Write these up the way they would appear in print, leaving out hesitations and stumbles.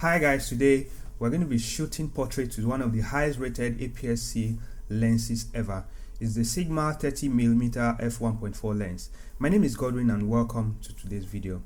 Hi guys, today we're going to be shooting portraits with one of the highest rated aps-c lenses ever. It's the Sigma 30mm f1.4 lens. My name is Godwin and welcome to today's video.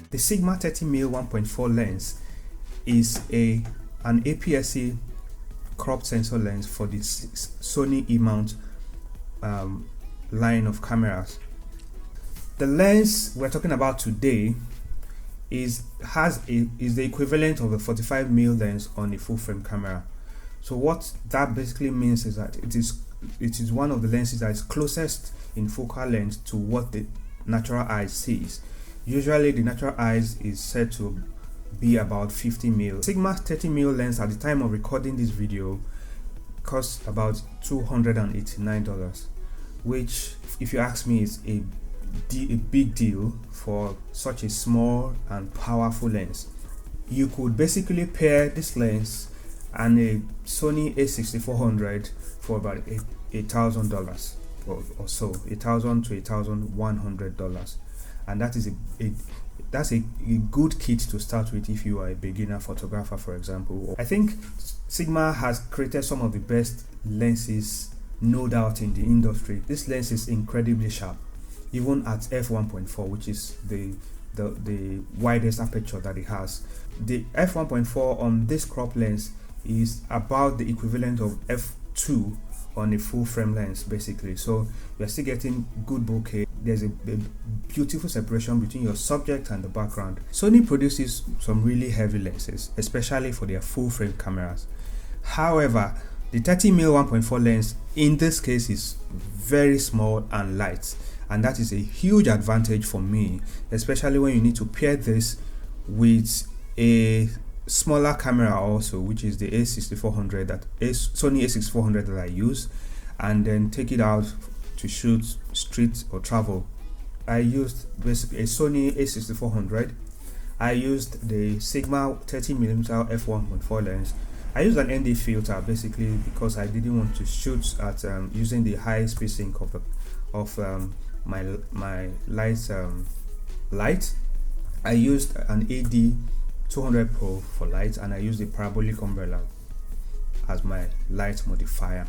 The Sigma 30mm 1.4 lens is an aps-c crop sensor lens for the Sony E-mount line of cameras. The lens we're talking about today is the equivalent of a 45mm lens on a full frame camera. So what that basically means is that it is one of the lenses that is closest in focal length to what the natural eye sees. Usually the natural eyes is said to be about 50mm. Sigma 30mm lens at the time of recording this video costs about $289, which, if you ask me, is a big deal for such a small and powerful lens. You could basically pair this lens and a Sony a6400 for about $1,000 or so, $1,000 to $1,100. And that is a good kit to start with if you are a beginner photographer, for example. I think Sigma has created some of the best lenses, no doubt, in the industry. This lens is incredibly sharp, even at f1.4, which is the widest aperture that it has. The f1.4 on this crop lens is about the equivalent of f2 on a full frame lens, basically. So you're still getting good bokeh. There's a beautiful separation between your subject and the background. Sony produces some really heavy lenses, especially for their full frame cameras. However, the 30mm 1.4 lens in this case is very small and light, and that is a huge advantage for me, especially when you need to pair this with a smaller camera also, which is the Sony a6400 that I use, and then take it out to shoot street or travel. I used basically a Sony a6400. I used the Sigma 30mm f1.4 lens. I used an ND filter basically because I didn't want to shoot at using the high speed sync of my light. I used an AD 200 Pro for light, and I used the parabolic umbrella as my light modifier.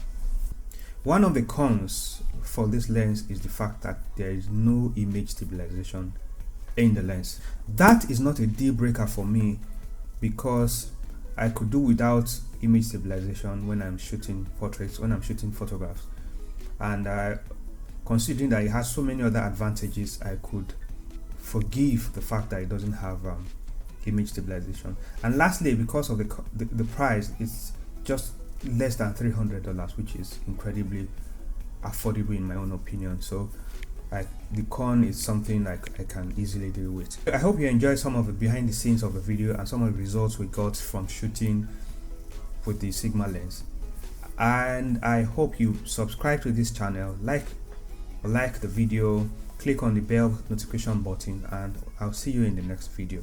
One of the cons for this lens is the fact that there is no image stabilization in the lens. That is not a deal breaker for me, because I could do without image stabilization when I'm shooting portraits, when I'm shooting photographs, and considering that it has so many other advantages, I could forgive the fact that it doesn't have image stabilization. And lastly, because of the price, it's just less than $300, which is incredibly affordable in my own opinion. So the con is something like I can easily deal with. I hope you enjoyed some of the behind the scenes of the video and some of the results we got from shooting with the Sigma lens, and I hope you subscribe to this channel, like the video, click on the bell notification button, and I'll see you in the next video.